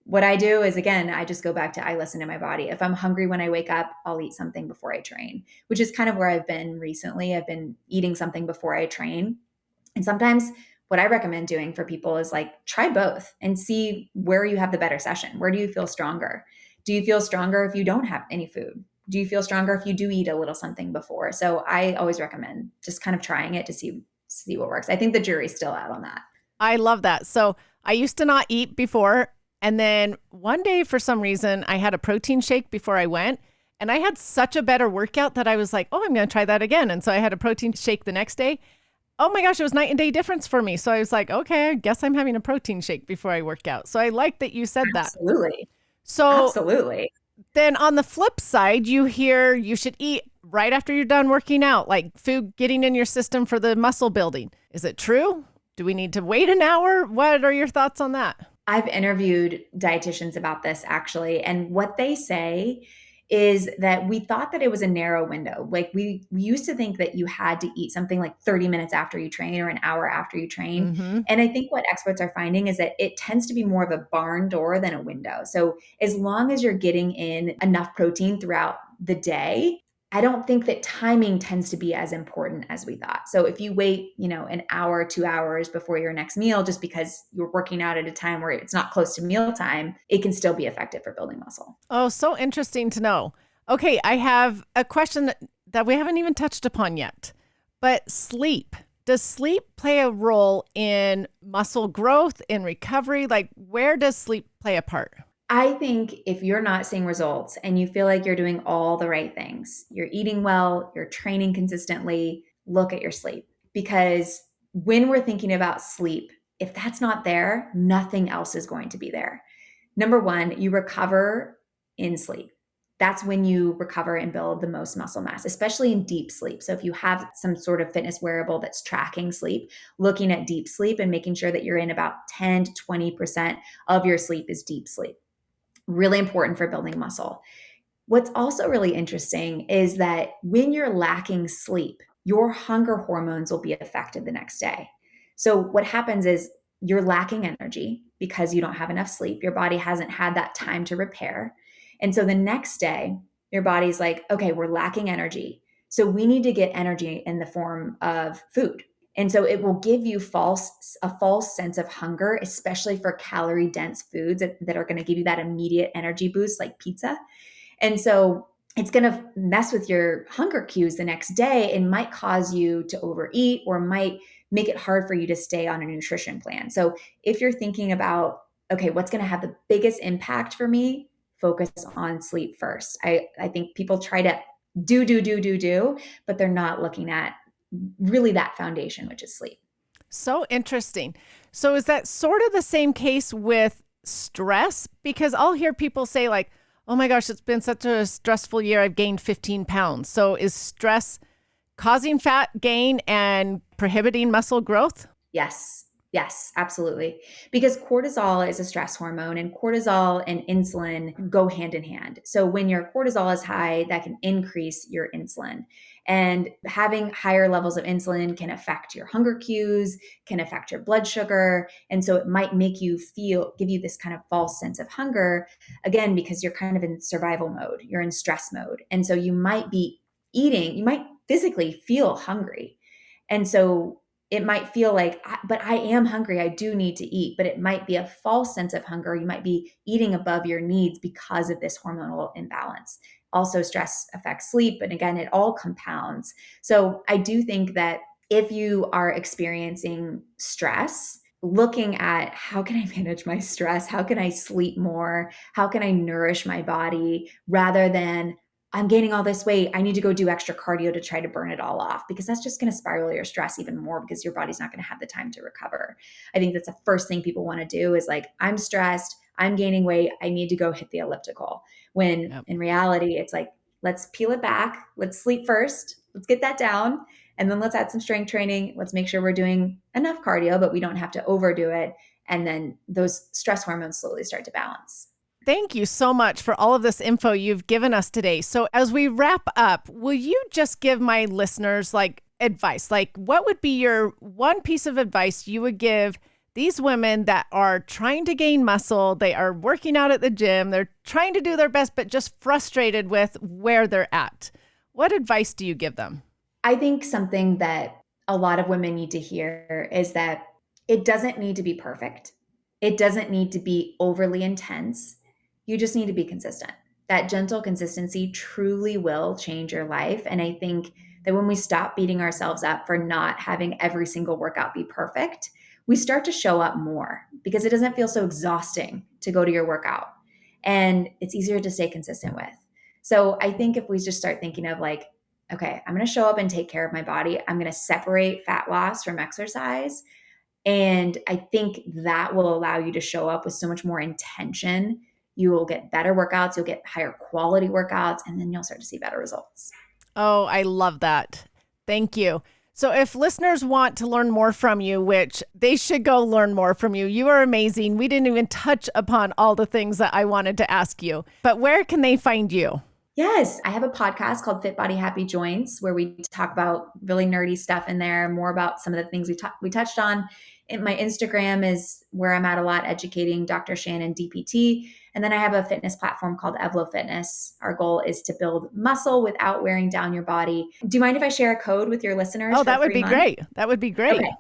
S2: What I do is, again, I just go back to I listen to my body. If I'm hungry when I wake up, I'll eat something before I train, which is kind of where I've been recently. I've been eating something before I train. And sometimes what I recommend doing for people is like try both and see where you have the better session. Where do you feel stronger? Do you feel stronger if you don't have any food? Do you feel stronger if you do eat a little something before? So I always recommend just kind of trying it to see what works. I think the jury's still out on that.
S1: I love that. So I used to not eat before. And then one day, for some reason, I had a protein shake before I went. And I had such a better workout that I was like, oh, I'm going to try that again. And so I had a protein shake the next day. Oh my gosh, it was night and day difference for me. So I was like, okay, I guess I'm having a protein shake before I work out. So I like that you said that.
S2: Absolutely.
S1: So
S2: Absolutely.
S1: then on the flip side, you hear you should eat right after you're done working out, like food getting in your system for the muscle building. Is it true? Do we need to wait an hour? What are your thoughts on that?
S2: I've interviewed dietitians about this actually, and what they say is that we thought that it was a narrow window. Like we used to think that you had to eat something like 30 minutes after you train or an hour after you train.
S1: Mm-hmm.
S2: And I think what experts are finding is that it tends to be more of a barn door than a window. So as long as you're getting in enough protein throughout the day, I don't think that timing tends to be as important as we thought. So if you wait, an hour, 2 hours before your next meal, just because you're working out at a time where it's not close to mealtime, it can still be effective for building muscle.
S1: Oh, so interesting to know. Okay, I have a question that we haven't even touched upon yet. But sleep. Does sleep play a role in muscle growth, in recovery? Like, where does sleep play a part?
S2: I think if you're not seeing results and you feel like you're doing all the right things, you're eating well, you're training consistently, look at your sleep. Because when we're thinking about sleep, if that's not there, nothing else is going to be there. Number one, you recover in sleep. that's when you recover and build the most muscle mass, especially in deep sleep. So if you have some sort of fitness wearable that's tracking sleep, looking at deep sleep and making sure that you're in about 10 to 20% of your sleep is deep sleep. Really important for building muscle. What's also really interesting is that when you're lacking sleep, your hunger hormones will be affected the next day. So what happens is you're lacking energy because you don't have enough sleep. Your body hasn't had that time to repair. And so the next day, your body's like, okay, we're lacking energy. So we need to get energy in the form of food. And so it will give you a false sense of hunger, especially for calorie dense foods that are going to give you that immediate energy boost like pizza. And so it's going to mess with your hunger cues the next day and might cause you to overeat or might make it hard for you to stay on a nutrition plan. So if you're thinking about, okay, what's going to have the biggest impact for me, focus on sleep first. I think people try to do, but they're not looking at really that foundation, which is sleep.
S1: So interesting. So is that sort of the same case with stress? Because I'll hear people say like, oh my gosh, it's been such a stressful year. I've gained 15 pounds. So is stress causing fat gain and prohibiting muscle growth?
S2: Yes, absolutely. Because cortisol is a stress hormone and cortisol and insulin go hand in hand. So when your cortisol is high, that can increase your insulin. And having higher levels of insulin can affect your hunger cues, can affect your blood sugar. And so it might make you give you this kind of false sense of hunger, again, because you're kind of in survival mode, you're in stress mode. And so you might be eating, you might physically feel hungry. And so it might feel like, but I am hungry. I do need to eat, but it might be a false sense of hunger. You might be eating above your needs because of this hormonal imbalance. Also, stress affects sleep. And again, it all compounds. So I do think that if you are experiencing stress, looking at how can I manage my stress? How can I sleep more? How can I nourish my body rather than I'm gaining all this weight. I need to go do extra cardio to try to burn it all off, because that's just going to spiral your stress even more because your body's not going to have the time to recover. I think that's the first thing people want to do is like, I'm stressed, I'm gaining weight, I need to go hit the elliptical. When in reality, it's like, let's peel it back. Let's sleep first. Let's get that down. And then let's add some strength training. Let's make sure we're doing enough cardio, but we don't have to overdo it. And then those stress hormones slowly start to balance.
S1: Thank you so much for all of this info you've given us today. So as we wrap up, will you just give my listeners like advice? Like what would be your one piece of advice you would give these women that are trying to gain muscle? They are working out at the gym. They're trying to do their best, but just frustrated with where they're at. What advice do you give them?
S2: I think something that a lot of women need to hear is that it doesn't need to be perfect. It doesn't need to be overly intense. You just need to be consistent. That gentle consistency truly will change your life. And I think that when we stop beating ourselves up for not having every single workout be perfect, we start to show up more because it doesn't feel so exhausting to go to your workout. And it's easier to stay consistent with. So I think if we just start thinking of like, okay, I'm going to show up and take care of my body. I'm going to separate fat loss from exercise. And I think that will allow you to show up with so much more intention. You will get better workouts, you'll get higher quality workouts, and then you'll start to see better results.
S1: Oh, I love that. Thank you. So if listeners want to learn more from you, which they should go learn more from you, you are amazing. We didn't even touch upon all the things that I wanted to ask you, but where can they find you?
S2: Yes, I have a podcast called Fit Body Happy Joints where we talk about really nerdy stuff in there, more about some of the things we touched on. And my Instagram is where I'm at a lot, educating Dr. Shannon DPT. And then I have a fitness platform called Evlo Fitness. Our goal is to build muscle without wearing down your body. Do you mind if I share a code with your listeners?
S1: Oh, that would be great. That would be great.
S2: Okay.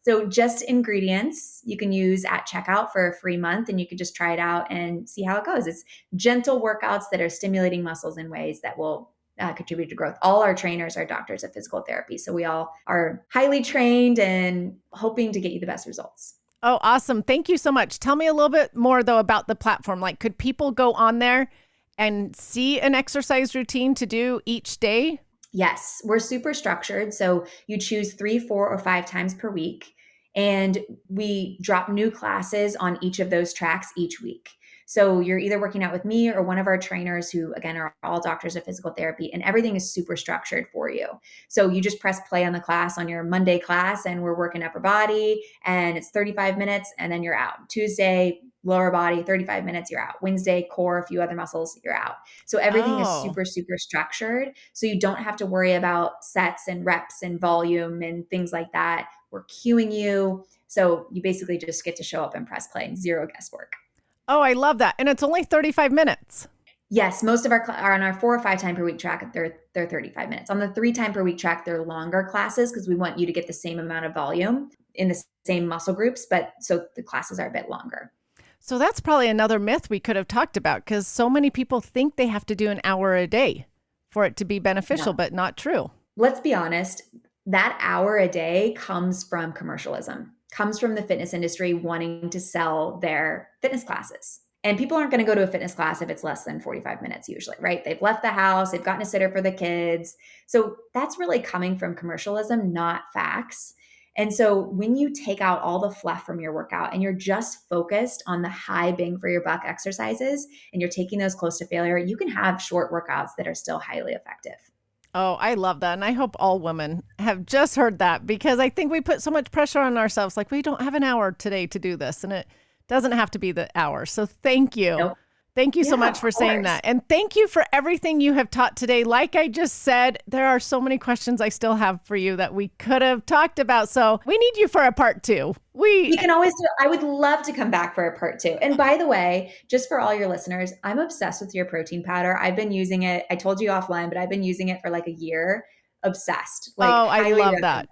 S2: So just ingredients you can use at checkout for a free month, and you can just try it out and see how it goes. It's gentle workouts that are stimulating muscles in ways that will contribute to growth. All our trainers are doctors of physical therapy. So we all are highly trained and hoping to get you the best results.
S1: Oh, awesome. Thank you so much. Tell me a little bit more though about the platform. Like, could people go on there and see an exercise routine to do each day?
S2: Yes, we're super structured. So you choose 3, 4, or 5 times per week. And we drop new classes on each of those tracks each week. So you're either working out with me or one of our trainers who, again, are all doctors of physical therapy, and everything is super structured for you. So you just press play on the class on your Monday class, and we're working upper body, and it's 35 minutes, and then you're out. Tuesday, lower body, 35 minutes, you're out. Wednesday, core, a few other muscles, you're out. So everything is super, super structured. So you don't have to worry about sets and reps and volume and things like that. We're cueing you. So you basically just get to show up and press play and zero guesswork.
S1: Oh, I love that. And it's only 35 minutes.
S2: Yes, most of our are on our 4 or 5 time per week track. They're 35 minutes. On the 3 time per week track, they're longer classes because we want you to get the same amount of volume in the same muscle groups, but so the classes are a bit longer.
S1: So that's probably another myth we could have talked about, because so many people think they have to do an hour a day for it to be beneficial, but not true.
S2: Let's be honest. That hour a day comes from commercialism, comes from the fitness industry wanting to sell their fitness classes. And people aren't going to go to a fitness class if it's less than 45 minutes usually, right? They've left the house, they've gotten a sitter for the kids. So that's really coming from commercialism, not facts. And so when you take out all the fluff from your workout and you're just focused on the high bang for your buck exercises and you're taking those close to failure, you can have short workouts that are still highly effective.
S1: Oh, I love that. And I hope all women have just heard that, because I think we put so much pressure on ourselves. Like, we don't have an hour today to do this, and it doesn't have to be the hour. So thank you.
S2: Nope.
S1: Thank you so much for saying that. And thank you for everything you have taught today. Like I just said, there are so many questions I still have for you that we could have talked about. So we need you for a part 2.
S2: We can always do. I would love to come back for a part 2. And by the way, just for all your listeners, I'm obsessed with your protein powder. I've been using it. I told you offline, but I've been using it for like a year. Obsessed. Like,
S1: oh, I love that.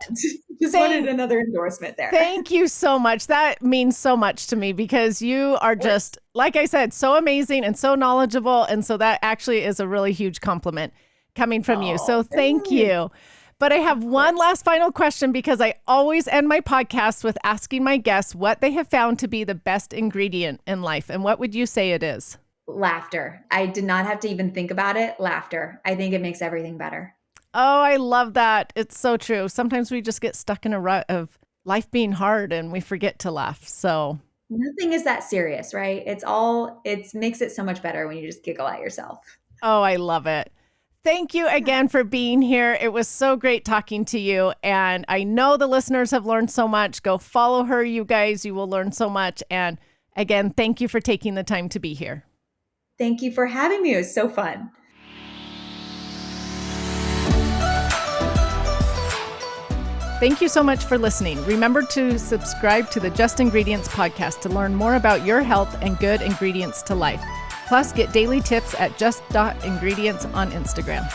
S2: Just wanted another endorsement there.
S1: Thank you so much. That means so much to me, because you are just, like I said, so amazing and so knowledgeable. And so that actually is a really huge compliment coming from you. So thank you. But I have one last final question, because I always end my podcast with asking my guests what they have found to be the best ingredient in life. And what would you say it is?
S2: Laughter. I did not have to even think about it. Laughter. I think it makes everything better.
S1: Oh, I love that. It's so true. Sometimes we just get stuck in a rut of life being hard and we forget to laugh. So
S2: nothing is that serious, right? It makes it so much better when you just giggle at yourself.
S1: Oh, I love it. Thank you again for being here. It was so great talking to you. And I know the listeners have learned so much. Go follow her, you guys. You will learn so much. And again, thank you for taking the time to be here.
S2: Thank you for having me. It was so fun.
S1: Thank you so much for listening. Remember to subscribe to the Just Ingredients podcast to learn more about your health and good ingredients to life. Plus, get daily tips at just.ingredients on Instagram.